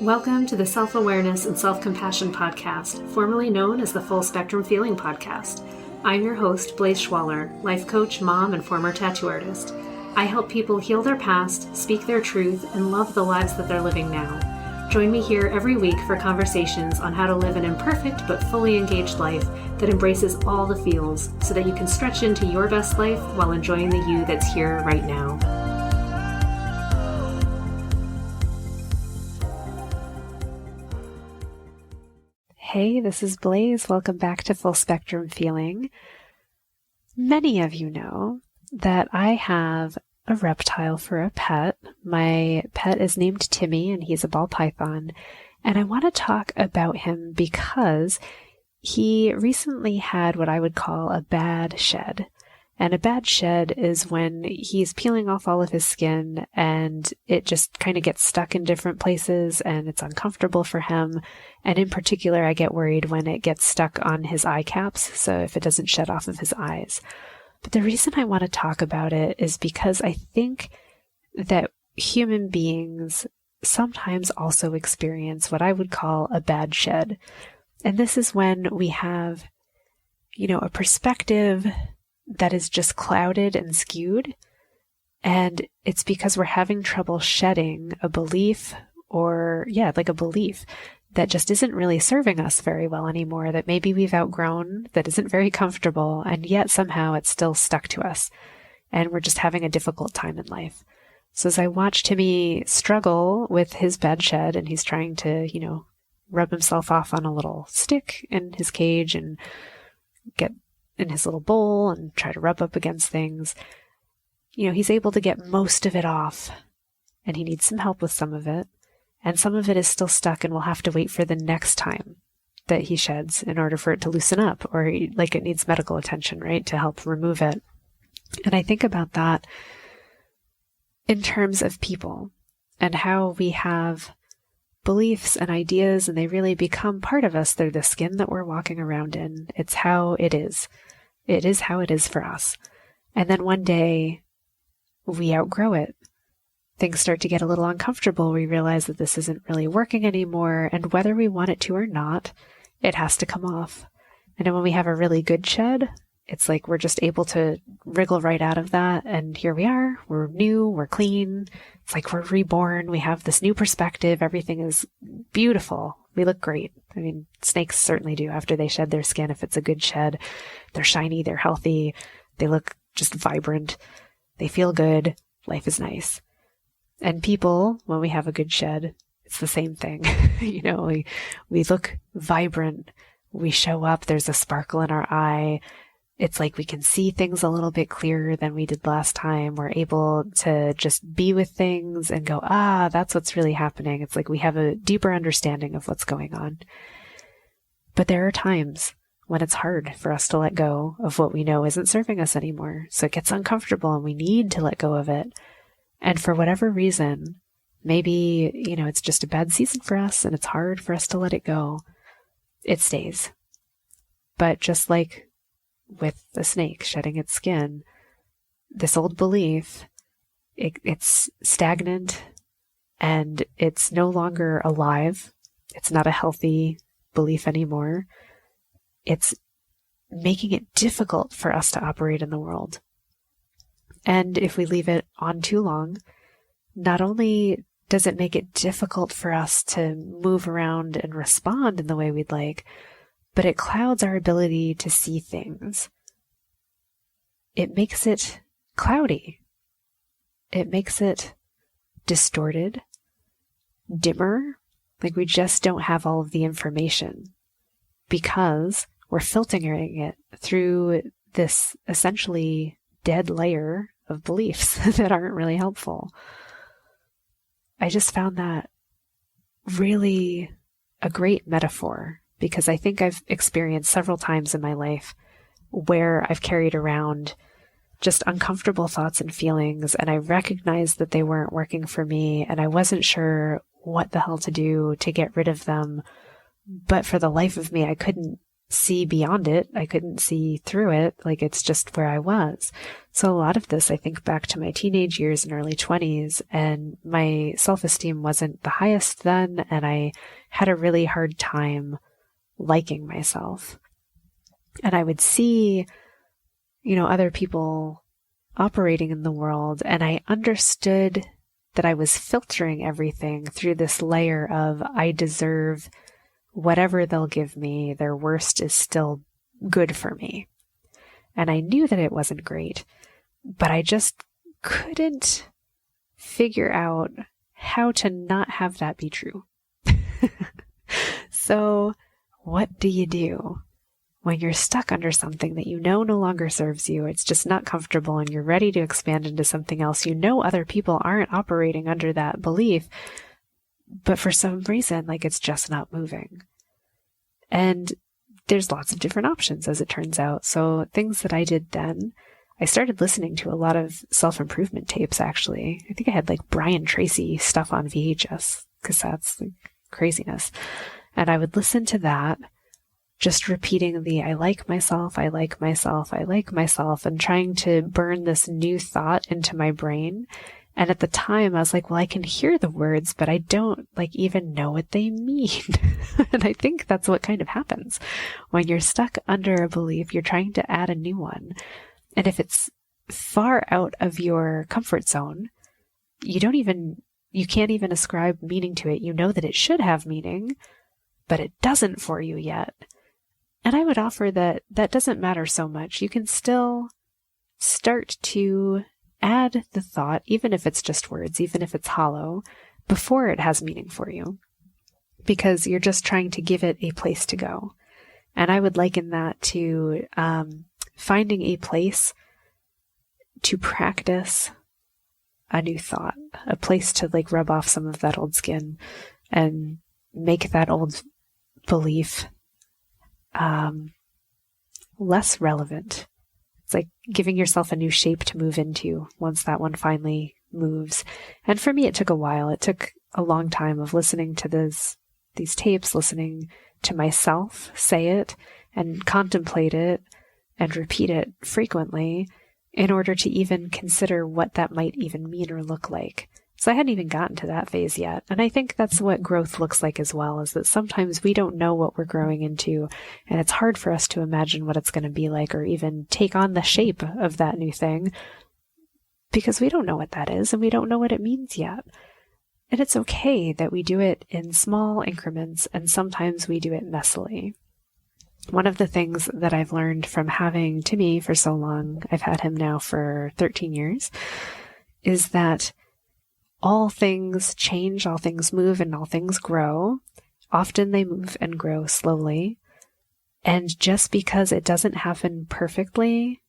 Welcome to the Self-Awareness and Self-Compassion Podcast, formerly known as the Full Spectrum Feeling Podcast. I'm your host, Blaise Schwaller, life coach, mom, and former tattoo artist. I help people heal their past, speak their truth, and love the lives that they're living now. Join me here every week for conversations on how to live an imperfect but fully engaged life that embraces all the feels so that you can stretch into your best life while enjoying the you that's here right now. Hey, this is Blaise. Welcome back to Full Spectrum Feeling. Many of you know that I have a reptile for a pet. My pet is named Timmy, and he's a ball python. And I want to talk about him because he recently had what I would call a bad shed. And a bad shed is when he's peeling off all of his skin and it just kind of gets stuck in different places and it's uncomfortable for him. And in particular, I get worried when it gets stuck on his eye caps, so if it doesn't shed off of his eyes. But the reason I want to talk about it is because I think that human beings sometimes also experience what I would call a bad shed. And this is when we have, a perspective that is just clouded and skewed. And it's because we're having trouble shedding a belief a belief that just isn't really serving us very well anymore, that maybe we've outgrown, that isn't very comfortable, and yet somehow it's still stuck to us. And we're just having a difficult time in life. So as I watch Timmy struggle with his bed shed, and he's trying to, rub himself off on a little stick in his cage and get in his little bowl and try to rub up against things, he's able to get most of it off, and he needs some help with some of it. And some of it is still stuck and will have to wait for the next time that he sheds in order for it to loosen up, or it needs medical attention, right, to help remove it. And I think about that in terms of people and how we have beliefs and ideas, and they really become part of us. They're the skin that we're walking around in. It's how it is. It is how it is for us. And then one day we outgrow it. Things start to get a little uncomfortable. We realize that this isn't really working anymore. And whether we want it to or not, it has to come off. And then when we have a really good shed, it's like we're just able to wriggle right out of that. And here we are. We're new. We're clean. It's like we're reborn. We have this new perspective. Everything is beautiful. We look great. I mean, snakes certainly do after they shed their skin. If it's a good shed, they're shiny. They're healthy. They look just vibrant. They feel good. Life is nice. And people, when we have a good shed, it's the same thing. We look vibrant. We show up. There's a sparkle in our eye. It's like we can see things a little bit clearer than we did last time. We're able to just be with things and go, that's what's really happening. It's like we have a deeper understanding of what's going on. But there are times when it's hard for us to let go of what we know isn't serving us anymore. So it gets uncomfortable and we need to let go of it. And for whatever reason, maybe, it's just a bad season for us and it's hard for us to let it go. It stays. But just like with a snake shedding its skin, this old belief, it's stagnant and it's no longer alive. It's not a healthy belief anymore. It's making it difficult for us to operate in the world. And if we leave it on too long, not only does it make it difficult for us to move around and respond in the way we'd like, but it clouds our ability to see things. It makes it cloudy. It makes it distorted, dimmer, like we just don't have all of the information because we're filtering it through this essentially dead layer of beliefs that aren't really helpful. I just found that really a great metaphor because I think I've experienced several times in my life where I've carried around just uncomfortable thoughts and feelings, and I recognized that they weren't working for me, and I wasn't sure what the hell to do to get rid of them. But for the life of me, I couldn't see beyond it. I couldn't see through it. Like, it's just where I was. So a lot of this, I think back to my teenage years and early 20s, and my self-esteem wasn't the highest then, and I had a really hard time liking myself. And I would see, other people operating in the world, and I understood that I was filtering everything through this layer of, I deserve whatever they'll give me, their worst is still good for me. And I knew that it wasn't great, but I just couldn't figure out how to not have that be true. So what do you do when you're stuck under something that no longer serves you? It's just not comfortable, and you're ready to expand into something else. Other people aren't operating under that belief, but for some reason, it's just not moving. And there's lots of different options, as it turns out. So things that I did then, I started listening to a lot of self-improvement tapes, actually. I think I had Brian Tracy stuff on VHS cassettes, craziness. And I would listen to that, just repeating I like myself, I like myself, I like myself, and trying to burn this new thought into my brain. And at the time, I was like, well, I can hear the words, but I don't even know what they mean. And I think that's what kind of happens when you're stuck under a belief. You're trying to add a new one. And if it's far out of your comfort zone, you can't even ascribe meaning to it. You know that it should have meaning, but it doesn't for you yet. And I would offer that doesn't matter so much. You can still start to add the thought, even if it's just words, even if it's hollow, before it has meaning for you, because you're just trying to give it a place to go. And I would liken that to finding a place to practice a new thought, a place to rub off some of that old skin and make that old belief less relevant. It's like giving yourself a new shape to move into once that one finally moves. And for me, it took a while. It took a long time of listening to these tapes, listening to myself say it and contemplate it and repeat it frequently in order to even consider what that might even mean or look like. So I hadn't even gotten to that phase yet. And I think that's what growth looks like as well, is that sometimes we don't know what we're growing into, and it's hard for us to imagine what it's going to be like or even take on the shape of that new thing because we don't know what that is and we don't know what it means yet. And it's okay that we do it in small increments, and sometimes we do it messily. One of the things that I've learned from having Timmy for so long, I've had him now for 13 years, is that all things change, all things move, and all things grow. Often they move and grow slowly. And just because it doesn't happen perfectly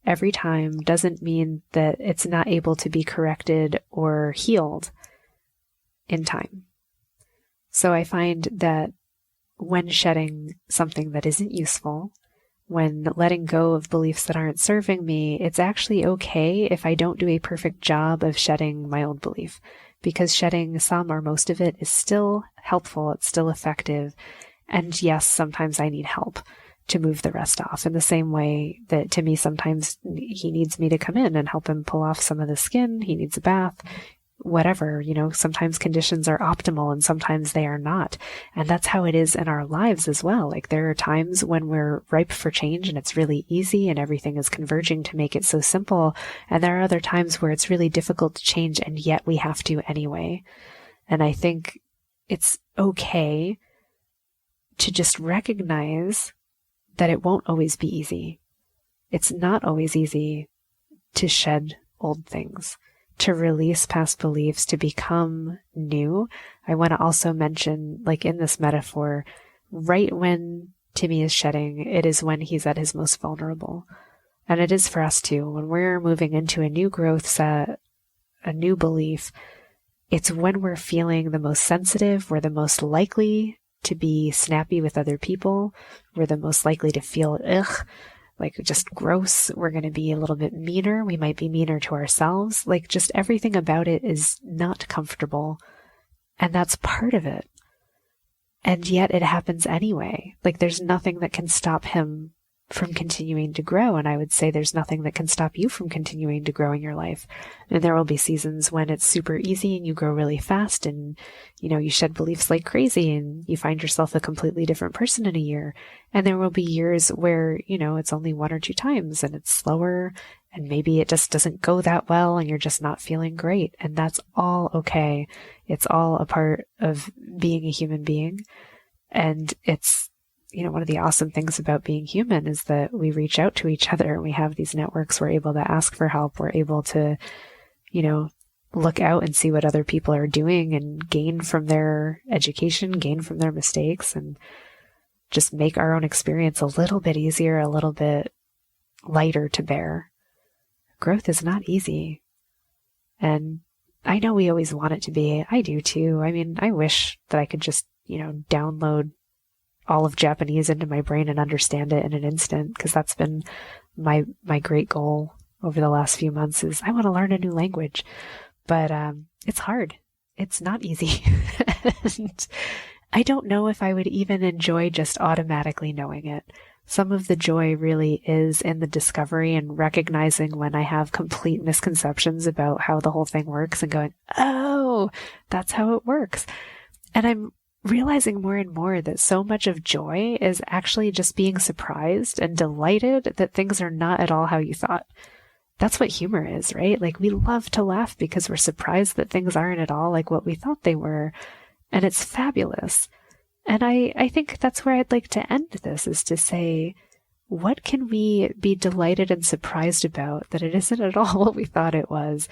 every time doesn't mean that it's not able to be corrected or healed in time. So I find that when shedding something that isn't useful, when letting go of beliefs that aren't serving me, it's actually okay if I don't do a perfect job of shedding my old belief, because shedding some or most of it is still helpful, it's still effective. And yes, sometimes I need help to move the rest off, in the same way that Timmy, sometimes he needs me to come in and help him pull off some of the skin. He needs a bath, whatever, sometimes conditions are optimal and sometimes they are not. And that's how it is in our lives as well. Like, there are times when we're ripe for change and it's really easy and everything is converging to make it so simple. And there are other times where it's really difficult to change, and yet we have to anyway. And I think it's okay to just recognize that it won't always be easy. It's not always easy to shed old things, to release past beliefs, to become new. I want to also mention, in this metaphor, right when Timmy is shedding, it is when he's at his most vulnerable. And it is for us too. When we're moving into a new growth set, a new belief, it's when we're feeling the most sensitive, we're the most likely to be snappy with other people, we're the most likely to feel just gross. We're going to be a little bit meaner. We might be meaner to ourselves. Just everything about it is not comfortable. And that's part of it. And yet it happens anyway. Like there's nothing that can stop him from continuing to grow. And I would say there's nothing that can stop you from continuing to grow in your life. And there will be seasons when it's super easy and you grow really fast and, you shed beliefs like crazy and you find yourself a completely different person in a year. And there will be years where, it's only 1 or 2 times and it's slower and maybe it just doesn't go that well and you're just not feeling great. And that's all okay. It's all a part of being a human being. And it's, one of the awesome things about being human is that we reach out to each other and we have these networks. We're able to ask for help. We're able to, look out and see what other people are doing and gain from their education, gain from their mistakes, and just make our own experience a little bit easier, a little bit lighter to bear. Growth is not easy. And I know we always want it to be. I do too. I mean, I wish that I could just, download all of Japanese into my brain and understand it in an instant, because that's been my great goal over the last few months is I want to learn a new language. But it's hard. It's not easy. And I don't know if I would even enjoy just automatically knowing it. Some of the joy really is in the discovery and recognizing when I have complete misconceptions about how the whole thing works and going, oh, that's how it works. And I'm realizing more and more that so much of joy is actually just being surprised and delighted that things are not at all how you thought. That's what humor is, right? Like we love to laugh because we're surprised that things aren't at all like what we thought they were. And it's fabulous. And I think that's where I'd like to end this, is to say, what can we be delighted and surprised about that it isn't at all what we thought it was?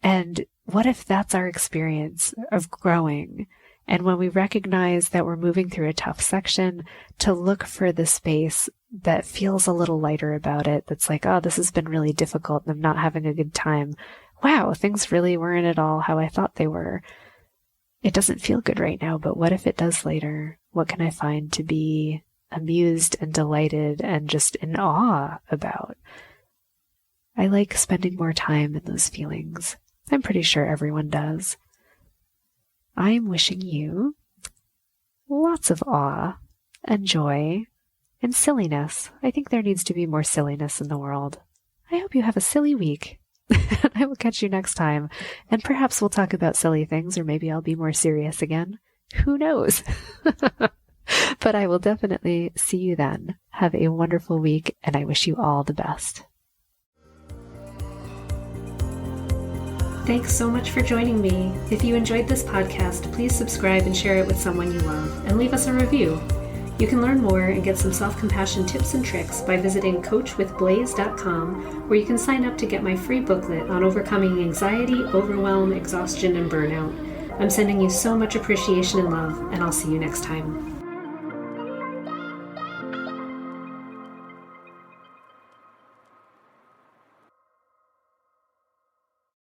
And what if that's our experience of growing? And when we recognize that we're moving through a tough section, to look for the space that feels a little lighter about it, that's like, oh, this has been really difficult and I'm not having a good time. Wow, things really weren't at all how I thought they were. It doesn't feel good right now, but what if it does later? What can I find to be amused and delighted and just in awe about? I like spending more time in those feelings. I'm pretty sure everyone does. I'm wishing you lots of awe and joy and silliness. I think there needs to be more silliness in the world. I hope you have a silly week. I will catch you next time, and perhaps we'll talk about silly things, or maybe I'll be more serious again. Who knows? But I will definitely see you then. Have a wonderful week, and I wish you all the best. Thanks so much for joining me. If you enjoyed this podcast, please subscribe and share it with someone you love, and leave us a review. You can learn more and get some self-compassion tips and tricks by visiting coachwithblaze.com, where you can sign up to get my free booklet on overcoming anxiety, overwhelm, exhaustion, and burnout. I'm sending you so much appreciation and love, and I'll see you next time.